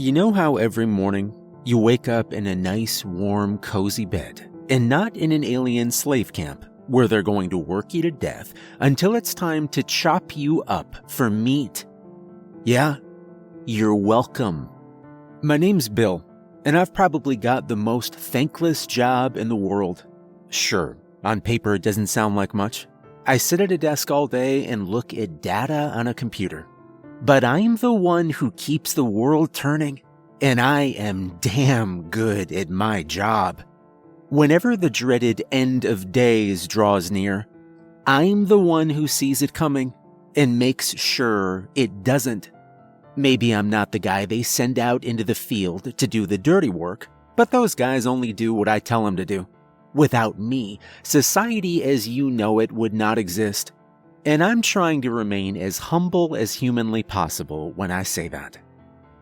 You know how every morning you wake up in a nice, warm, cozy bed, and not in an alien slave camp where they're going to work you to death until it's time to chop you up for meat? Yeah, you're welcome. My name's Bill, and I've probably got the most thankless job in the world. Sure, on paper it doesn't sound like much. I sit at a desk all day and look at data on a computer. But I'm the one who keeps the world turning, and I am damn good at my job. Whenever the dreaded end of days draws near, I'm the one who sees it coming and makes sure it doesn't. Maybe I'm not the guy they send out into the field to do the dirty work, but those guys only do what I tell them to do. Without me, society as you know it would not exist. And I'm trying to remain as humble as humanly possible when I say that.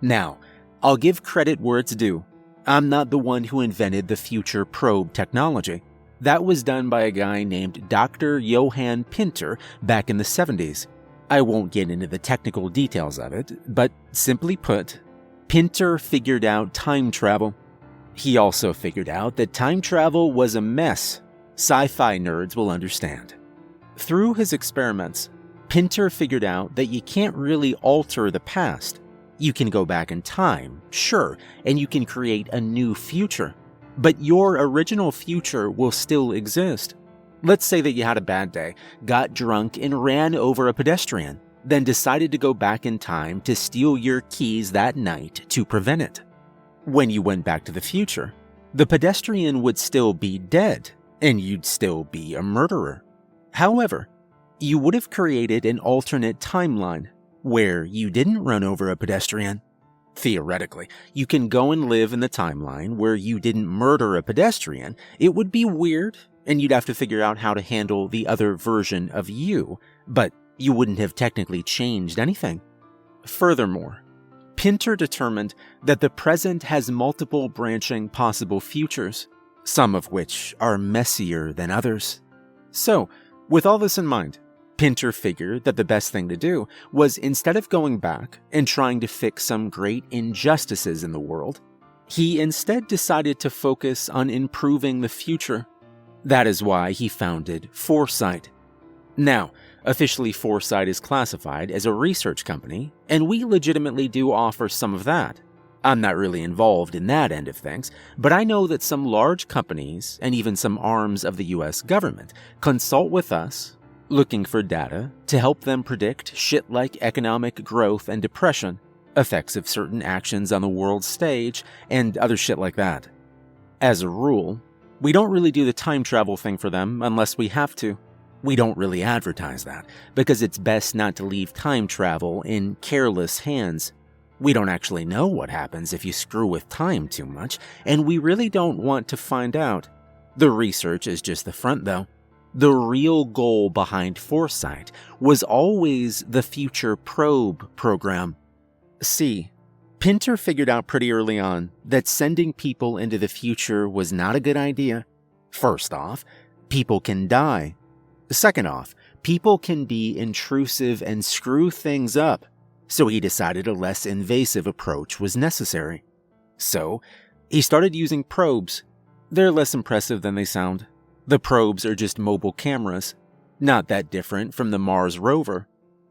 Now, I'll give credit where it's due. I'm not the one who invented the future probe technology. That was done by a guy named Dr. Johann Pinter back in the 70s. I won't get into the technical details of it, but simply put, Pinter figured out time travel. He also figured out that time travel was a mess. Sci-fi nerds will understand. Through his experiments, Pinter figured out that you can't really alter the past. You can go back in time, sure, and you can create a new future. But your original future will still exist. Let's say that you had a bad day, got drunk and ran over a pedestrian, then decided to go back in time to steal your keys that night to prevent it. When you went back to the future, the pedestrian would still be dead, and you'd still be a murderer. However, you would have created an alternate timeline where you didn't run over a pedestrian. Theoretically, you can go and live in the timeline where you didn't murder a pedestrian. It would be weird, and you'd have to figure out how to handle the other version of you, but you wouldn't have technically changed anything. Furthermore, Pinter determined that the present has multiple branching possible futures, some of which are messier than others. So, with all this in mind, Pinter figured that the best thing to do was, instead of going back and trying to fix some great injustices in the world, he instead decided to focus on improving the future. That is why he founded Foresight. Now, officially Foresight is classified as a research company, and we legitimately do offer some of that. I'm not really involved in that end of things, but I know that some large companies and even some arms of the US government consult with us, looking for data to help them predict shit like economic growth and depression, effects of certain actions on the world stage, and other shit like that. As a rule, we don't really do the time travel thing for them unless we have to. We don't really advertise that, because it's best not to leave time travel in careless hands. We don't actually know what happens if you screw with time too much, and we really don't want to find out. The research is just the front, though. The real goal behind Foresight was always the Future Probe program. See, Pinter figured out pretty early on that sending people into the future was not a good idea. First off, people can die. Second off, people can be intrusive and screw things up. So he decided a less invasive approach was necessary. So, he started using probes. They're less impressive than they sound. The probes are just mobile cameras, not that different from the Mars rover.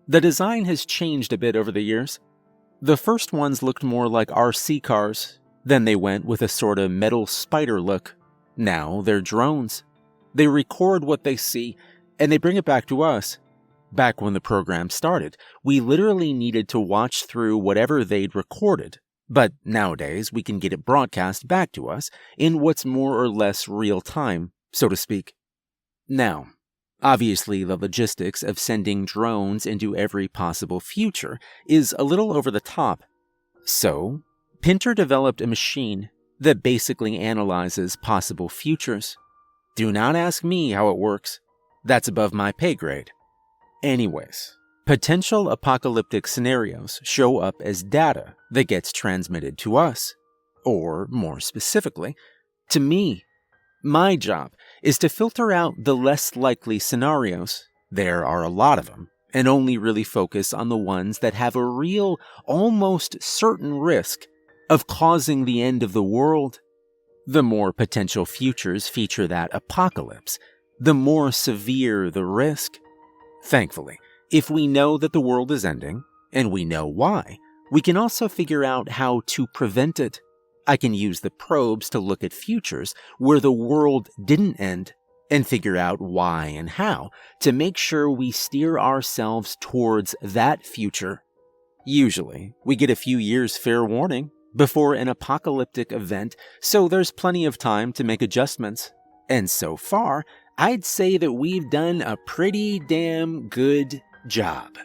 The design has changed a bit over the years. The first ones looked more like RC cars, then they went with a sort of metal spider look. Now they're drones. They record what they see, and they bring it back to us. Back when the program started, we literally needed to watch through whatever they'd recorded, but nowadays we can get it broadcast back to us in what's more or less real time, so to speak. Now, obviously the logistics of sending drones into every possible future is a little over the top. So, Pinter developed a machine that basically analyzes possible futures. Do not ask me how it works. That's above my pay grade. Anyways, potential apocalyptic scenarios show up as data that gets transmitted to us. Or, more specifically, to me. My job is to filter out the less likely scenarios. There are a lot of them, and only really focus on the ones that have a real, almost certain risk, of causing the end of the world. The more potential futures feature that apocalypse, the more severe the risk. Thankfully, if we know that the world is ending, and we know why, we can also figure out how to prevent it. I can use the probes to look at futures where the world didn't end and figure out why and how to make sure we steer ourselves towards that future. Usually, we get a few years fair warning before an apocalyptic event, so there's plenty of time to make adjustments. And so far, I'd say that we've done a pretty damn good job.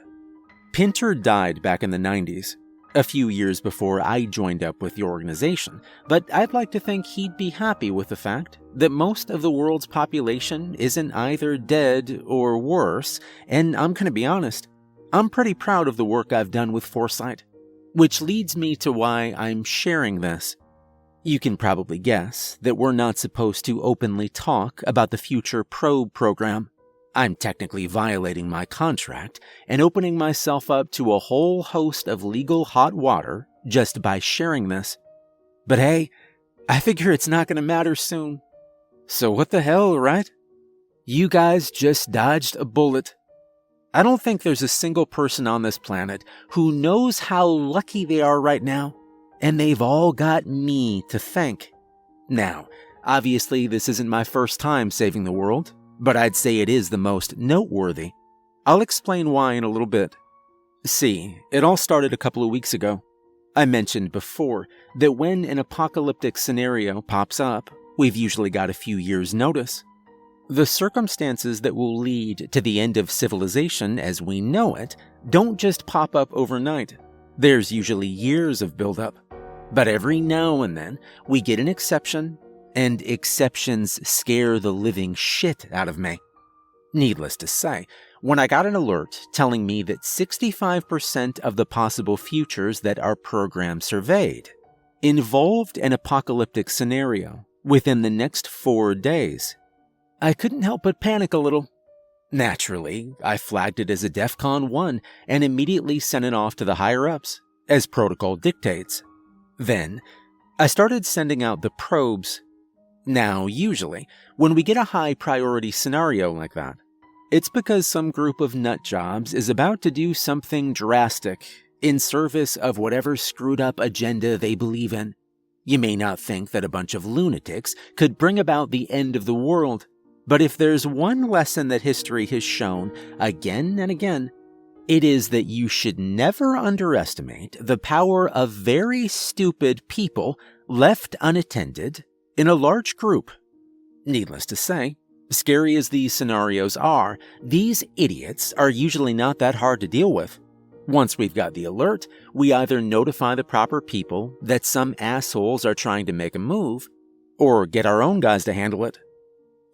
Pinter died back in the 90s, a few years before I joined up with the organization, but I'd like to think he'd be happy with the fact that most of the world's population isn't either dead or worse, and I'm gonna be honest, I'm pretty proud of the work I've done with Foresight, which leads me to why I'm sharing this. You can probably guess that we're not supposed to openly talk about the future probe program. I'm technically violating my contract and opening myself up to a whole host of legal hot water just by sharing this. But hey, I figure it's not going to matter soon. So what the hell, right? You guys just dodged a bullet. I don't think there's a single person on this planet who knows how lucky they are right now, and they've all got me to thank. Now, obviously this isn't my first time saving the world, but I'd say it is the most noteworthy. I'll explain why in a little bit. See, it all started a couple of weeks ago. I mentioned before that when an apocalyptic scenario pops up, we've usually got a few years' notice. The circumstances that will lead to the end of civilization as we know it don't just pop up overnight. There's usually years of buildup. But every now and then, we get an exception, and exceptions scare the living shit out of me. Needless to say, when I got an alert telling me that 65% of the possible futures that our program surveyed involved an apocalyptic scenario within the next 4 days, I couldn't help but panic a little. Naturally, I flagged it as a DEFCON 1 and immediately sent it off to the higher-ups, as protocol dictates. Then, I started sending out the probes. Now, usually, when we get a high-priority scenario like that, it's because some group of nutjobs is about to do something drastic in service of whatever screwed-up agenda they believe in. You may not think that a bunch of lunatics could bring about the end of the world, but if there's one lesson that history has shown again and again, it is that you should never underestimate the power of very stupid people left unattended in a large group. Needless to say, scary as these scenarios are, these idiots are usually not that hard to deal with. Once we've got the alert, we either notify the proper people that some assholes are trying to make a move, or get our own guys to handle it.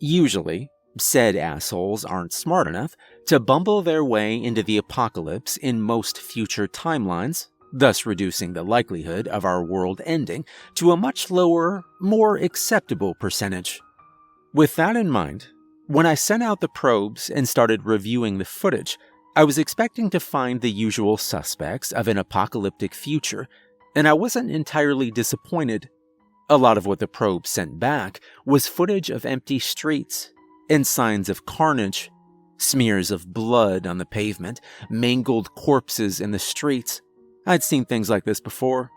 Usually, said assholes aren't smart enough to bumble their way into the apocalypse in most future timelines, thus reducing the likelihood of our world ending to a much lower, more acceptable percentage. With that in mind, when I sent out the probes and started reviewing the footage, I was expecting to find the usual suspects of an apocalyptic future, and I wasn't entirely disappointed. A lot of what the probe sent back was footage of empty streets and signs of carnage, smears of blood on the pavement, mangled corpses in the streets. I'd seen things like this before.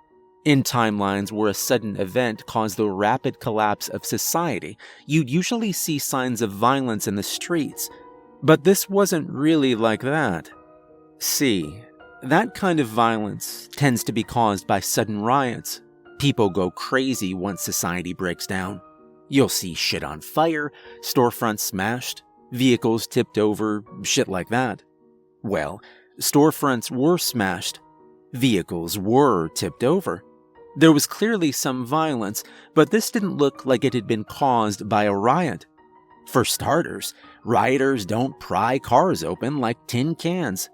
In timelines where a sudden event caused the rapid collapse of society, you'd usually see signs of violence in the streets, but this wasn't really like that. See, that kind of violence tends to be caused by sudden riots. People go crazy once society breaks down. You'll see shit on fire, storefronts smashed, vehicles tipped over, shit like that. Well, storefronts were smashed. Vehicles were tipped over. There was clearly some violence, but this didn't look like it had been caused by a riot. For starters, rioters don't pry cars open like tin cans.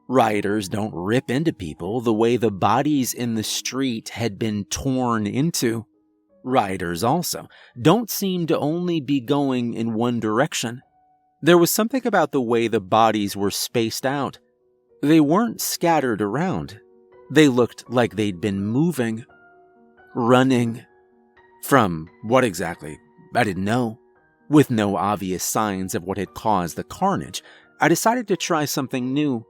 Rioters don't rip into people the way the bodies in the street had been torn into. Rioters also don't seem to only be going in one direction. There was something about the way the bodies were spaced out. They weren't scattered around. They looked like they'd been moving. Running. From what exactly? I didn't know. With no obvious signs of what had caused the carnage, I decided to try something new.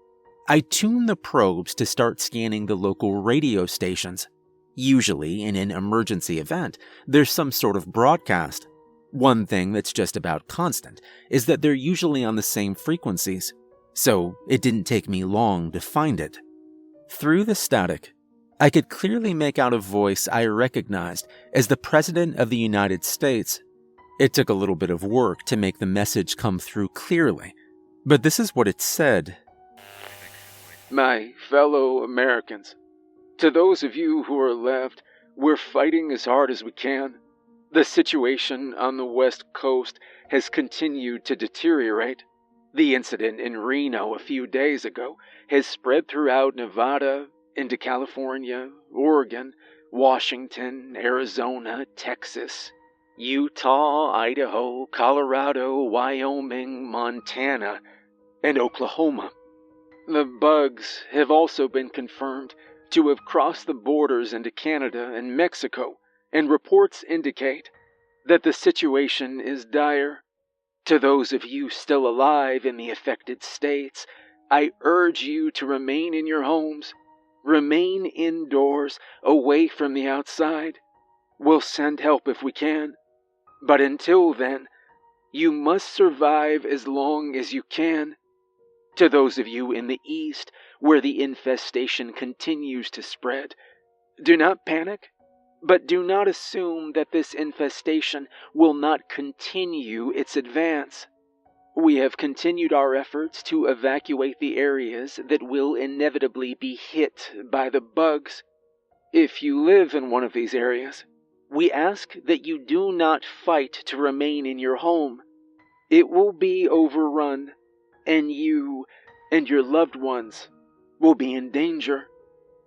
I tuned the probes to start scanning the local radio stations. Usually, in an emergency event, there's some sort of broadcast. One thing that's just about constant is that they're usually on the same frequencies, so it didn't take me long to find it. Through the static, I could clearly make out a voice I recognized as the President of the United States. It took a little bit of work to make the message come through clearly, but this is what it said. My fellow Americans, to those of you who are left, we're fighting as hard as we can. The situation on the West Coast has continued to deteriorate. The incident in Reno a few days ago has spread throughout Nevada, into California, Oregon, Washington, Arizona, Texas, Utah, Idaho, Colorado, Wyoming, Montana, and Oklahoma. The bugs have also been confirmed to have crossed the borders into Canada and Mexico, and reports indicate that the situation is dire. To those of you still alive in the affected states, I urge you to remain in your homes. Remain indoors, away from the outside. We'll send help if we can. But until then, you must survive as long as you can. To those of you in the east, where the infestation continues to spread, do not panic, but do not assume that this infestation will not continue its advance. We have continued our efforts to evacuate the areas that will inevitably be hit by the bugs. If you live in one of these areas, we ask that you do not fight to remain in your home. It will be overrun, and you and your loved ones will be in danger.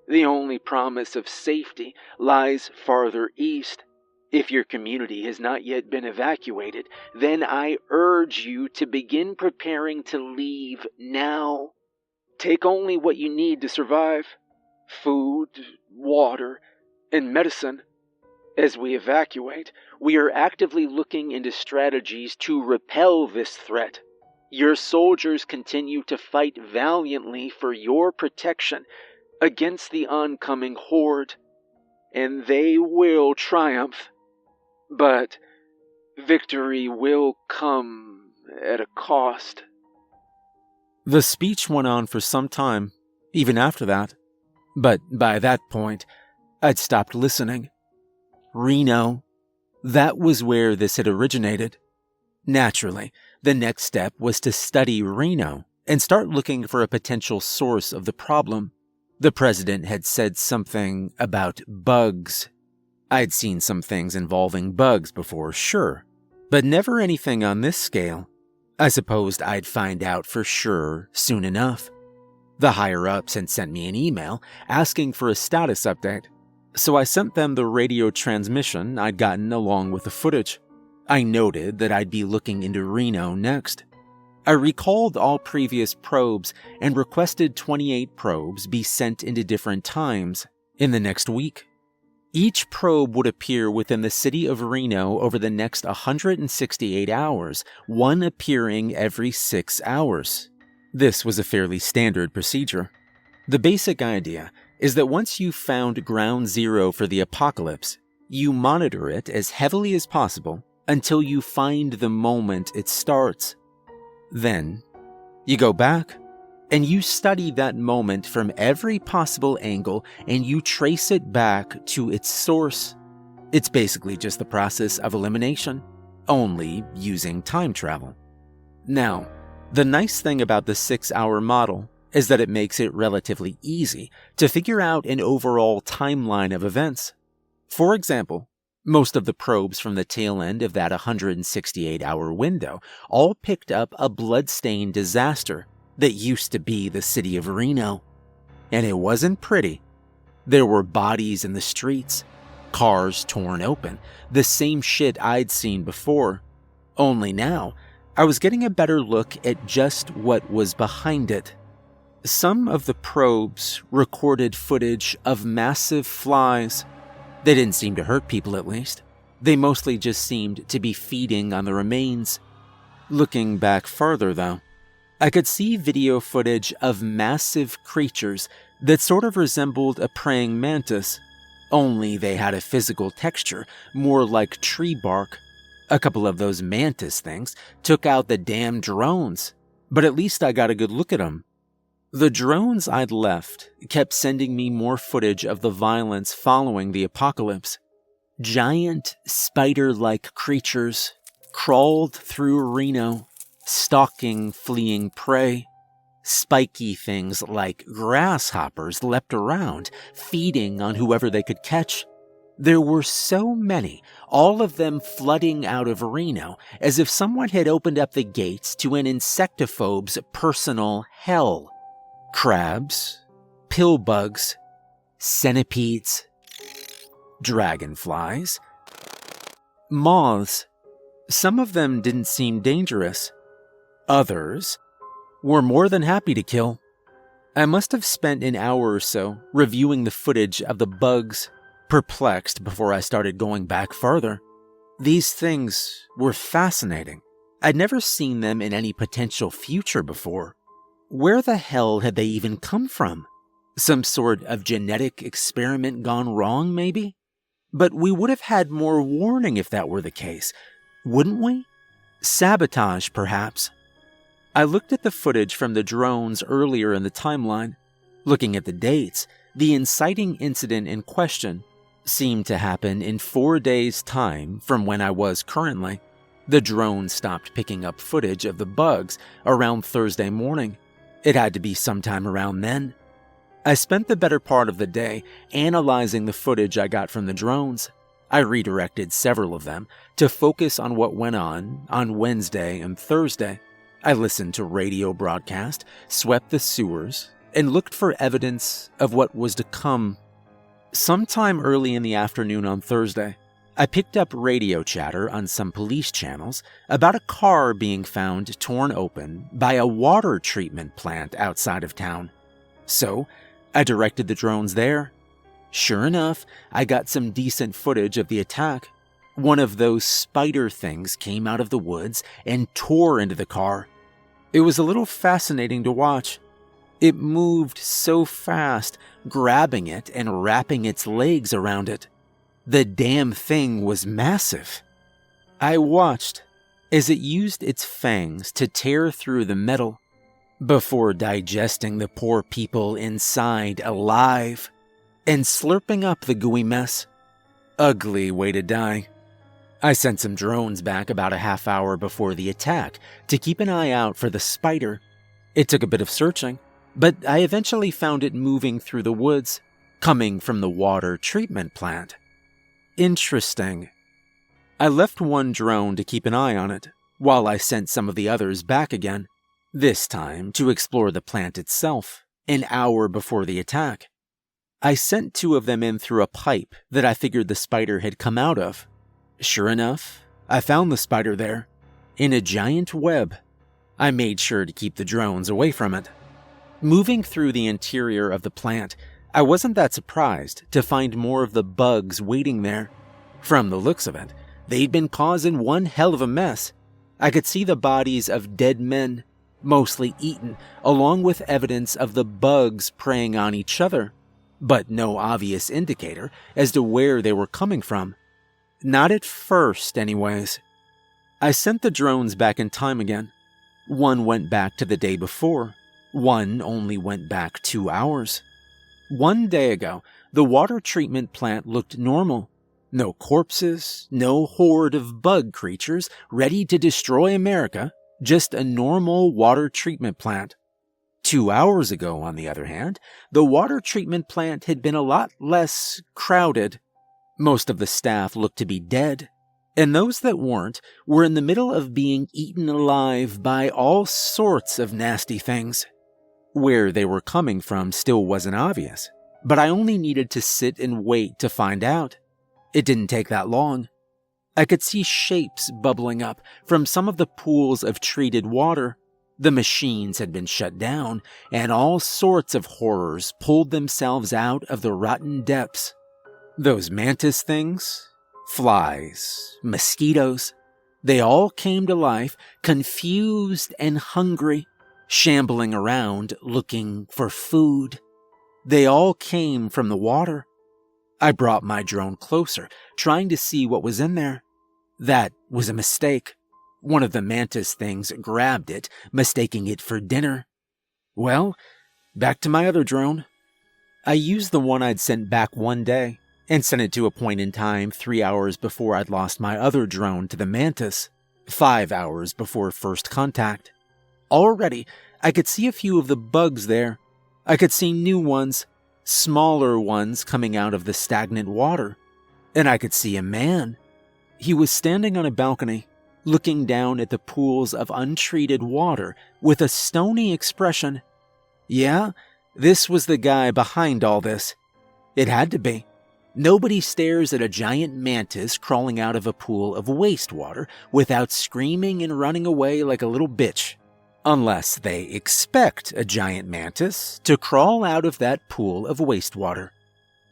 The only promise of safety lies farther east. If your community has not yet been evacuated, then I urge you to begin preparing to leave now. Take only what you need to survive: food, water, and medicine. As we evacuate, we are actively looking into strategies to repel this threat. Your soldiers continue to fight valiantly for your protection against the oncoming horde, and they will triumph. But victory will come at a cost. The speech went on for some time, even after that. But by that point, I'd stopped listening. Reno. That was where this had originated. Naturally, the next step was to study Reno and start looking for a potential source of the problem. The president had said something about bugs. I'd seen some things involving bugs before, sure, but never anything on this scale. I supposed I'd find out for sure soon enough. The higher-ups had sent me an email asking for a status update, so I sent them the radio transmission I'd gotten along with the footage. I noted that I'd be looking into Reno next. I recalled all previous probes and requested 28 probes be sent into different times in the next week. Each probe would appear within the city of Reno over the next 168 hours, one appearing every 6 hours. This was a fairly standard procedure. The basic idea is that once you've found ground zero for the apocalypse, you monitor it as heavily as possible until you find the moment it starts. Then, you go back and you study that moment from every possible angle and you trace it back to its source. It's basically just the process of elimination, only using time travel. Now, the nice thing about the 6-hour model is that it makes it relatively easy to figure out an overall timeline of events. For example, most of the probes from the tail end of that 168-hour window all picked up a bloodstained disaster that used to be the city of Reno. And it wasn't pretty. There were bodies in the streets, cars torn open, the same shit I'd seen before. Only now, I was getting a better look at just what was behind it. Some of the probes recorded footage of massive flies. They didn't seem to hurt people, at least. They mostly just seemed to be feeding on the remains. Looking back further, though, I could see video footage of massive creatures that sort of resembled a praying mantis, only they had a physical texture, more like tree bark. A couple of those mantis things took out the damn drones, but at least I got a good look at them. The drones I'd left kept sending me more footage of the violence following the apocalypse. Giant, spider-like creatures crawled through Reno, stalking fleeing prey. Spiky things like grasshoppers leapt around, feeding on whoever they could catch. There were so many, all of them flooding out of Reno, as if someone had opened up the gates to an insectophobe's personal hell. Crabs, pillbugs, centipedes, dragonflies, moths. Some of them didn't seem dangerous. Others were more than happy to kill. I must have spent an hour or so reviewing the footage of the bugs, perplexed before I started going back further. These things were fascinating. I'd never seen them in any potential future before. Where the hell had they even come from? Some sort of genetic experiment gone wrong, maybe? But we would have had more warning if that were the case, wouldn't we? Sabotage, perhaps. I looked at the footage from the drones earlier in the timeline. Looking at the dates, the inciting incident in question seemed to happen in 4 days' time from when I was currently. The drone stopped picking up footage of the bugs around Thursday morning. It had to be sometime around then. I spent the better part of the day analyzing the footage I got from the drones. I redirected several of them to focus on what went on Wednesday and Thursday. I listened to radio broadcast, swept the sewers, and looked for evidence of what was to come. Sometime early in the afternoon on Thursday, I picked up radio chatter on some police channels about a car being found torn open by a water treatment plant outside of town. So, I directed the drones there. Sure enough, I got some decent footage of the attack. One of those spider things came out of the woods and tore into the car. It was a little fascinating to watch. It moved so fast, grabbing it and wrapping its legs around it. The damn thing was massive. I watched as it used its fangs to tear through the metal before digesting the poor people inside alive and slurping up the gooey mess. Ugly way to die. I sent some drones back about a half hour before the attack to keep an eye out for the spider. It took a bit of searching, but I eventually found it moving through the woods, coming from the water treatment plant. Interesting. I left one drone to keep an eye on it, while I sent some of the others back again, this time to explore the plant itself, an hour before the attack. I sent 2 of them in through a pipe that I figured the spider had come out of. Sure enough, I found the spider there, in a giant web. I made sure to keep the drones away from it. Moving through the interior of the plant, I wasn't that surprised to find more of the bugs waiting there. From the looks of it, they'd been causing one hell of a mess. I could see the bodies of dead men, mostly eaten, along with evidence of the bugs preying on each other, but no obvious indicator as to where they were coming from. Not at first, anyways. I sent the drones back in time again. One went back to the day before. One only went back 2 hours. 1 day ago, the water treatment plant looked normal. No corpses, no horde of bug creatures ready to destroy America, just a normal water treatment plant. 2 hours ago, on the other hand, the water treatment plant had been a lot less crowded. Most of the staff looked to be dead, and those that weren't were in the middle of being eaten alive by all sorts of nasty things. Where they were coming from still wasn't obvious, but I only needed to sit and wait to find out. It didn't take that long. I could see shapes bubbling up from some of the pools of treated water. The machines had been shut down, and all sorts of horrors pulled themselves out of the rotten depths. Those mantis things, flies, mosquitoes, they all came to life, confused and hungry, shambling around looking for food. They all came from the water. I brought my drone closer, trying to see what was in there. That was a mistake. One of the mantis things grabbed it, mistaking it for dinner. Well, back to my other drone. I used the one I'd sent back one day, and sent it to a point in time 3 hours before I'd lost my other drone to the mantis, 5 hours before first contact. Already, I could see a few of the bugs there. I could see new ones, smaller ones coming out of the stagnant water. And I could see a man. He was standing on a balcony, looking down at the pools of untreated water with a stony expression. Yeah, this was the guy behind all this. It had to be. Nobody stares at a giant mantis crawling out of a pool of wastewater without screaming and running away like a little bitch. Unless they expect a giant mantis to crawl out of that pool of wastewater.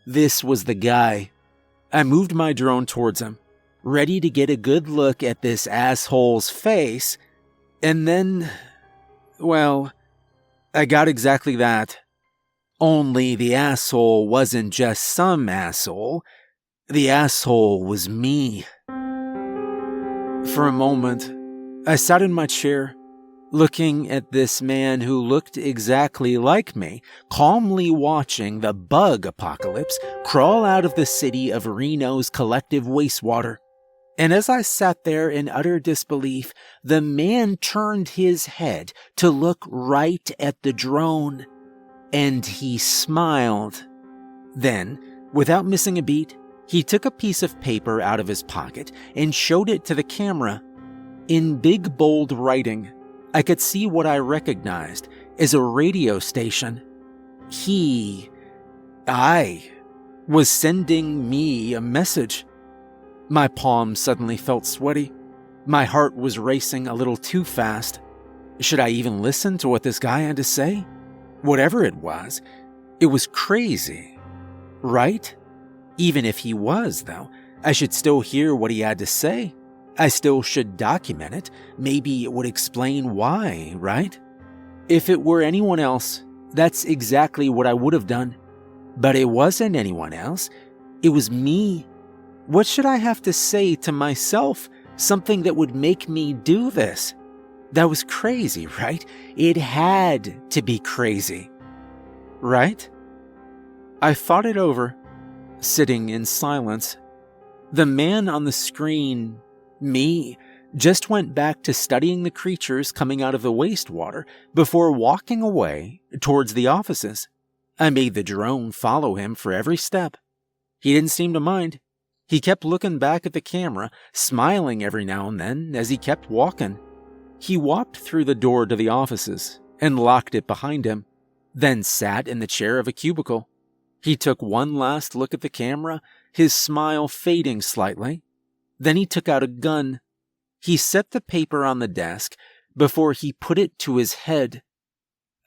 This was the guy. I moved my drone towards him, ready to get a good look at this asshole's face, and then, well, I got exactly that. Only the asshole wasn't just some asshole. The asshole was me. For a moment, I sat in my chair, looking at this man who looked exactly like me, calmly watching the bug apocalypse crawl out of the city of Reno's collective wastewater. And as I sat there in utter disbelief, the man turned his head to look right at the drone. And he smiled. Then, without missing a beat, he took a piece of paper out of his pocket and showed it to the camera. In big bold writing, I could see what I recognized as a radio station. I was sending me a message. My palms suddenly felt sweaty. My heart was racing a little too fast. Should I even listen to what this guy had to say? Whatever it was crazy, right? Even if he was, though, I should still hear what he had to say. I still should document it. Maybe it would explain why, right? If it were anyone else, that's exactly what I would have done. But it wasn't anyone else. It was me. What should I have to say to myself? Something that would make me do this? That was crazy, right? It had to be crazy, right? I thought it over, sitting in silence. The man on the screen, me, just went back to studying the creatures coming out of the wastewater before walking away towards the offices. I made the drone follow him for every step. He didn't seem to mind. He kept looking back at the camera, smiling every now and then as he kept walking. He walked through the door to the offices and locked it behind him, then sat in the chair of a cubicle. He took one last look at the camera, his smile fading slightly. Then he took out a gun. He set the paper on the desk before he put it to his head.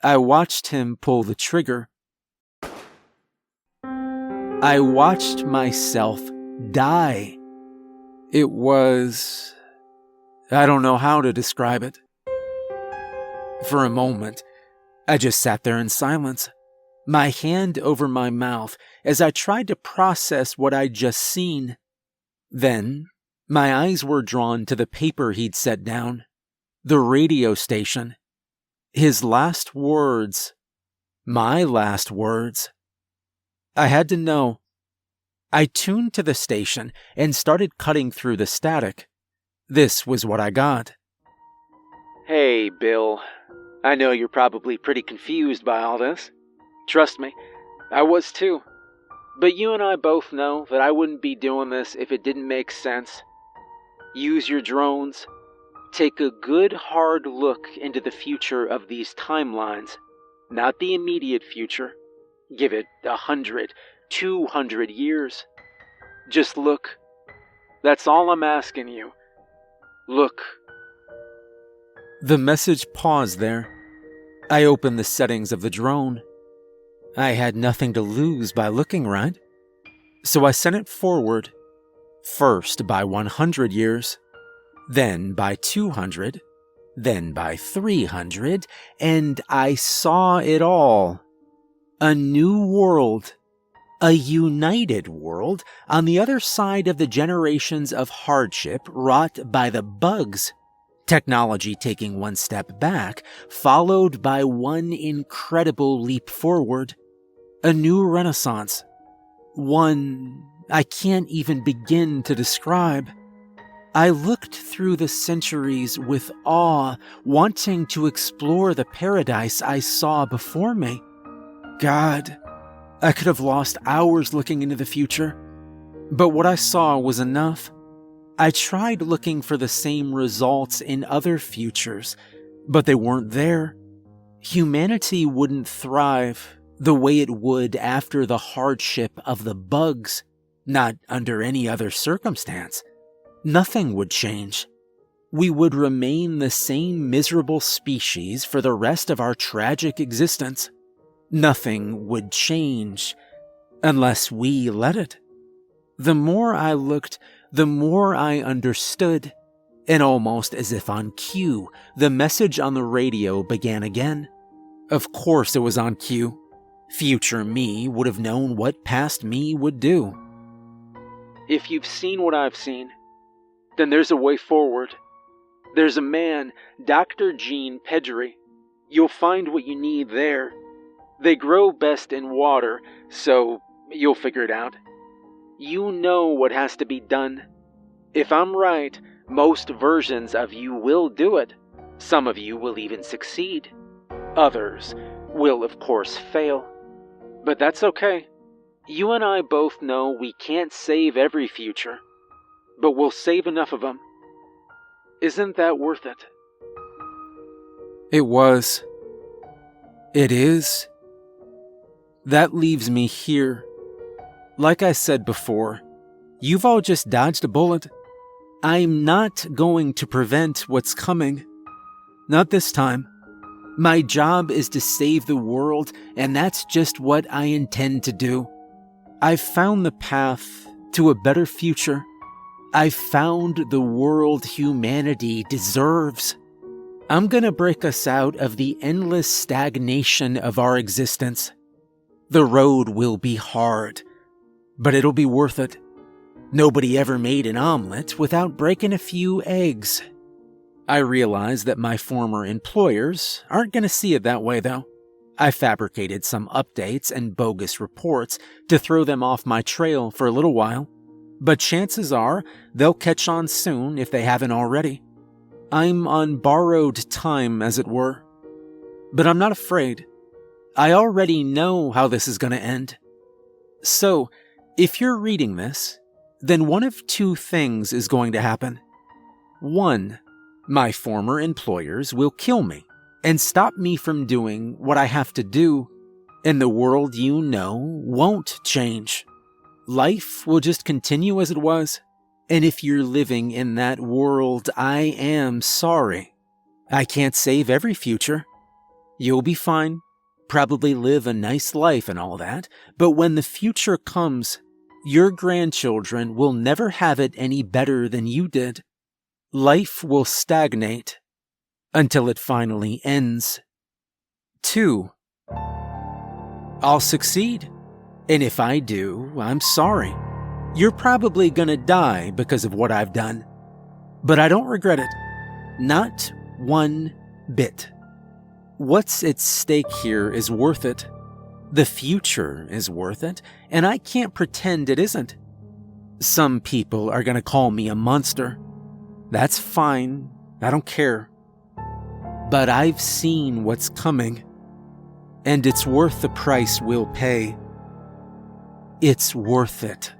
I watched him pull the trigger. I watched myself die. It was... I don't know how to describe it. For a moment, I just sat there in silence, my hand over my mouth as I tried to process what I'd just seen. Then, my eyes were drawn to the paper he'd set down, the radio station. His last words, my last words. I had to know. I tuned to the station and started cutting through the static. This was what I got. Hey, Bill. I know you're probably pretty confused by all this. Trust me, I was too. But you and I both know that I wouldn't be doing this if it didn't make sense. Use your drones. Take a good hard look into the future of these timelines. Not the immediate future. Give it 100, 200 years. Just look. That's all I'm asking you. Look. The message paused there. I opened the settings of the drone. I had nothing to lose by looking, right? So I sent it forward, first by 100 years, then by 200, then by 300, and I saw it all. A new world. A united world on the other side of the generations of hardship wrought by the bugs. Technology taking one step back, followed by one incredible leap forward. A new renaissance. One I can't even begin to describe. I looked through the centuries with awe, wanting to explore the paradise I saw before me. God, I could have lost hours looking into the future, but what I saw was enough. I tried looking for the same results in other futures, but they weren't there. Humanity wouldn't thrive the way it would after the hardship of the bugs, not under any other circumstance. Nothing would change. We would remain the same miserable species for the rest of our tragic existence. Nothing would change unless we let it. The more I looked, the more I understood, and almost as if on cue, the message on the radio began again. Of course it was on cue. Future me would have known what past me would do. If you've seen what I've seen, then there's a way forward. There's a man, Dr. Jean Pedgery. You'll find what you need there. They grow best in water, so you'll figure it out. You know what has to be done. If I'm right, most versions of you will do it. Some of you will even succeed. Others will, of course, fail. But that's okay. You and I both know we can't save every future, but we'll save enough of them. Isn't that worth it? It was. It is. That leaves me here. Like I said before, you've all just dodged a bullet. I'm not going to prevent what's coming. Not this time. My job is to save the world, and that's just what I intend to do. I've found the path to a better future. I've found the world humanity deserves. I'm gonna break us out of the endless stagnation of our existence. The road will be hard, but it'll be worth it. Nobody ever made an omelet without breaking a few eggs. I realize that my former employers aren't going to see it that way, though. I fabricated some updates and bogus reports to throw them off my trail for a little while, but chances are they'll catch on soon if they haven't already. I'm on borrowed time, as it were. But I'm not afraid. I already know how this is going to end. So, if you're reading this, then one of two things is going to happen. One, my former employers will kill me and stop me from doing what I have to do, and the world you know won't change. Life will just continue as it was, and if you're living in that world, I am sorry. I can't save every future. You'll be fine, probably live a nice life and all that, but when the future comes, your grandchildren will never have it any better than you did. Life will stagnate until it finally ends. 2. I'll succeed, and if I do, I'm sorry. You're probably gonna die because of what I've done, but I don't regret it. Not one bit. What's at stake here is worth it. The future is worth it, and I can't pretend it isn't. Some people are gonna call me a monster. That's fine, I don't care. But I've seen what's coming, and it's worth the price we'll pay. It's worth it.